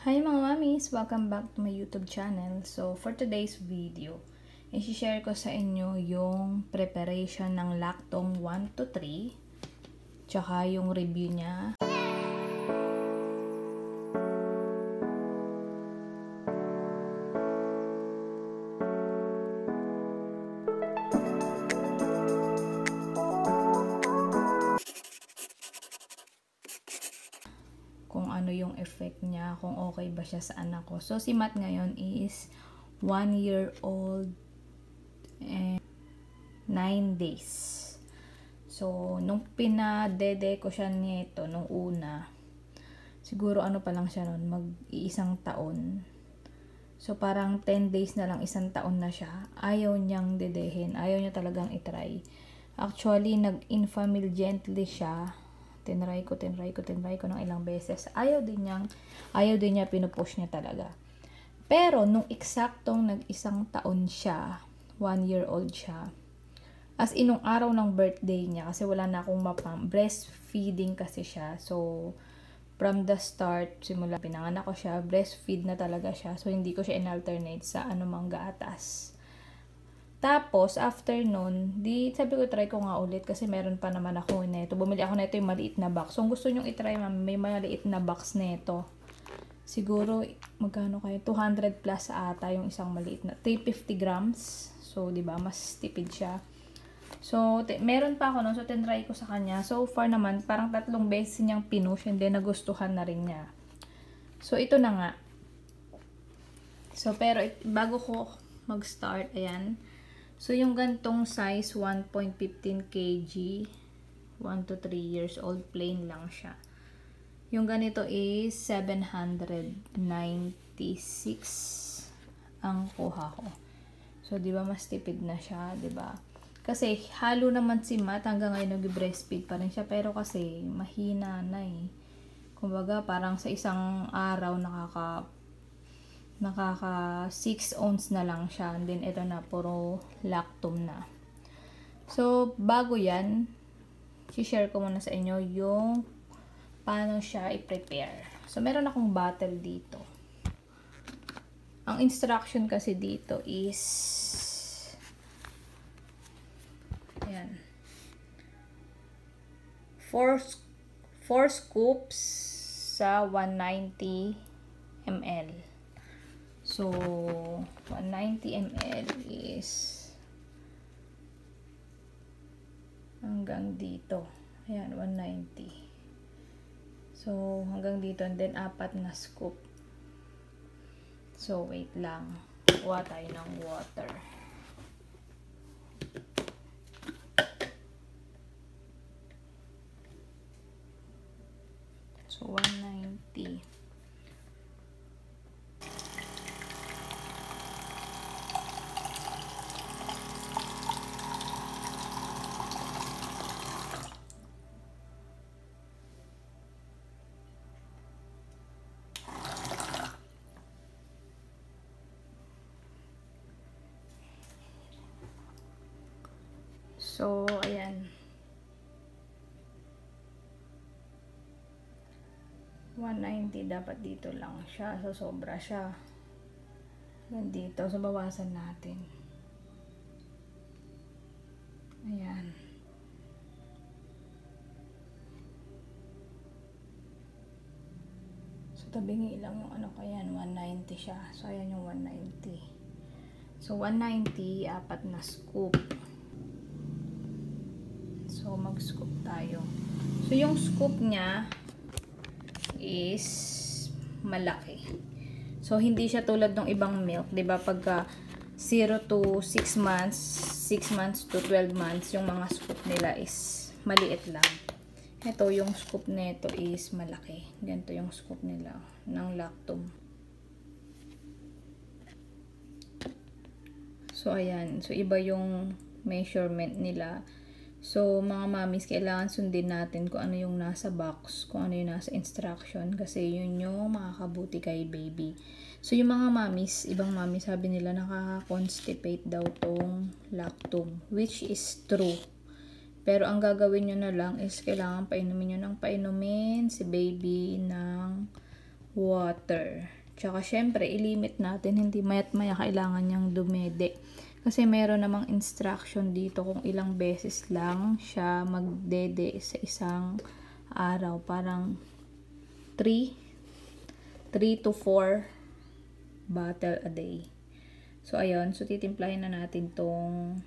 Hi mga mamis! Welcome back to my YouTube channel. So, for today's video, i-share ko sa inyo yung preparation ng Lactong 1 to 3, tsaka yung review niya. Kung ano yung effect niya, kung okay ba siya sa anak ko. So, si Matt ngayon is 1 year old and 9 days. So, nung pinadede ko siya nito, nung una, siguro ano pa lang siya nun, mag-iisang taon. So, parang 10 days na lang, isang taon na siya. Ayaw niyang dedehin. Ayaw niya talagang itry. Actually, nag-infamil gently siya. Tinry ko ng ilang beses. Ayaw din niya, pinupush niya talaga. Pero, nung eksaktong nag-isang taon siya, 1 year old siya, as in, nung araw ng birthday niya, kasi wala na akong mapam, breastfeeding kasi siya. So, from the start, simula pinanganak ko siya, breastfeed na talaga siya. So, hindi ko siya in-alternate sa anumang gatas. Tapos, after nun, sabi ko, try ko nga ulit kasi meron pa naman ako nito. Bumili ako nito yung maliit na box. So, kung gusto nyong itry, may maliit na box nito. Siguro, magkano kayo? 200 plus ata yung isang maliit na. 350 grams. So, diba, mas tipid siya. So, meron pa ako nun. So, tinry ko sa kanya. So far naman, parang 3 beses niyang pinush and then nagustuhan na rin niya. So, ito na nga. So, pero bago ko mag-start, ayan. So, yung gantong size, 1.15 kg, 1 to 3 years old, plain lang siya. Yung ganito is 796 ang kuha ko. So, di ba mas tipid na siya, di ba? Kasi halo naman si Matt, hanggang ngayon nag-breastfeed pa rin siya, pero kasi mahina na eh. Kumbaga, parang sa isang araw nakaka 6 ounce na lang siya. And then, ito na, puro lactum na. So, bago yan, share ko muna sa inyo yung paano siya i-prepare. So, meron akong bottle dito. Ang instruction kasi dito is ayan, 4 scoops sa 190 ml. So, 190 ml is hanggang dito. Ayan, 190. So, hanggang dito. And then, 4 na scoop. So, wait lang. Kuha tayo ng water. So, 190. So, ayan. 190 dapat dito lang siya. So, sobra siya. Nandito. So, bawasan natin. Ayan. So, tabingi lang yung ano kaya. 190 siya. So, ayan yung 190. So, 190, 4 na scoop. So, mag-scoop tayo. So, yung scoop niya is malaki. So, hindi siya tulad ng ibang milk. Diba? Pagka 0 to 6 months, 6 months to 12 months, yung mga scoop nila is maliit lang. Ito, yung scoop nito is malaki. Ganito yung scoop nila ng lactum. So, ayan. So, iba yung measurement nila. So, mga mamis, kailangan sundin natin kung ano yung nasa box, kung ano yung nasa instruction, kasi yun yung makakabuti kay baby. So, yung mga mamis, ibang mamis, sabi nila nakaka-constipate daw tong lactum, which is true. Pero, ang gagawin nyo na lang is kailangan painumin nyo ng painumin si baby ng water. Tsaka syempre, ilimit natin, hindi maya't maya kailangan niyang dumede. Kasi mayroon namang instruction dito kung ilang beses lang siya magdede sa isang araw. Parang 3 to 4 bottle a day. So, ayun. So, titimplahin na natin tong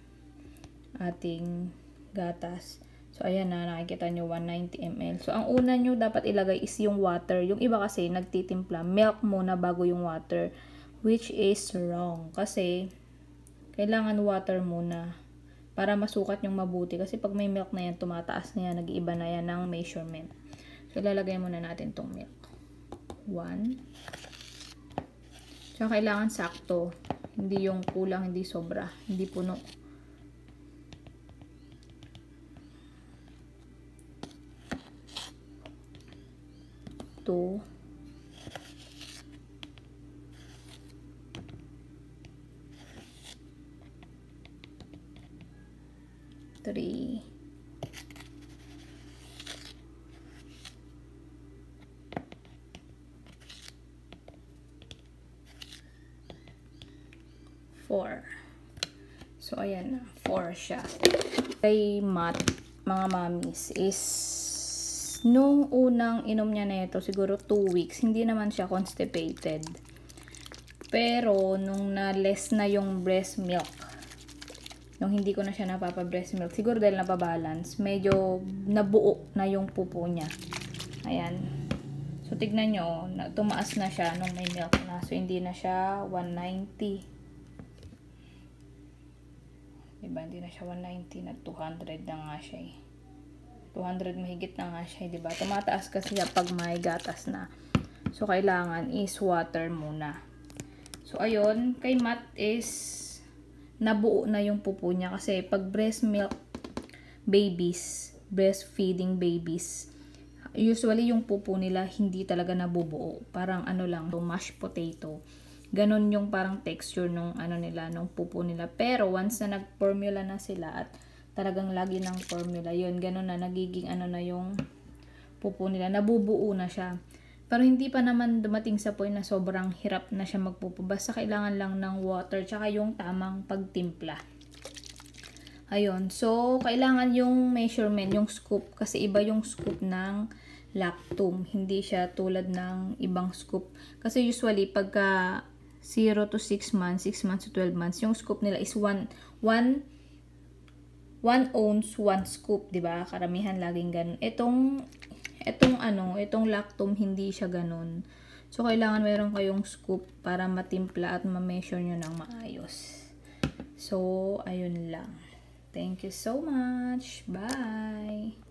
ating gatas. So, ayan na. Nakikita nyo, 190 ml. So, ang una nyo dapat ilagay is yung water. Yung iba kasi, nagtitimpla. Milk muna bago yung water. Which is wrong. Kasi, kailangan water muna. Para masukat yung mabuti. Kasi pag may milk na yan, tumataas na yan. Nag-iiba na yan ng measurement. So, ilalagay muna natin tong milk. 1. So, kailangan sakto. Hindi yung kulang, hindi sobra. Hindi puno. 2. 3. 4. So, ayan na. 4 siya. Kay Matt, mga mamis, is nung unang inom niya na ito, siguro 2 weeks, hindi naman siya constipated. Pero, nung na-less na yung breast milk, nung hindi ko na siya napapa-breast milk, siguro dahil napabalance, medyo nabuo na yung pupo niya. Ayan. So, tignan nyo, tumaas na siya nung may milk na. So, hindi na siya 190. Diba? Hindi na siya 190 na 200 na nga siya eh. 200 mahigit na nga siya, diba? Tumataas kasi siya pag may gatas na. So, kailangan is water muna. So, ayun. Kay Matt is nabuo na yung pupo niya. Kasi pag breast milk babies, breastfeeding babies, usually yung pupo nila hindi talaga nabubuo. Parang ano lang, mashed potato. Ganon yung parang texture nung ano nila, nung pupo nila. Pero once na nag-formula na sila at talagang lagi ng formula, yun, ganon na, nagiging ano na yung pupo nila. Nabubuo na siya. Pero hindi pa naman dumating sa point na sobrang hirap na siya magpupo. Basta kailangan lang ng water, tsaka yung tamang pagtimpla. Ayun. So, kailangan yung measurement, yung scoop. Kasi iba yung scoop ng Lactum. Hindi siya tulad ng ibang scoop. Kasi usually, pagka 0 to 6 months, 6 months to 12 months, yung scoop nila is 1 ounce, 1 scoop, diba? Karamihan laging ganun. Itong Lactum, hindi siya ganun. So, kailangan mayroon kayong scoop para matimpla at ma-measure nyo ng maayos. So, ayun lang. Thank you so much. Bye!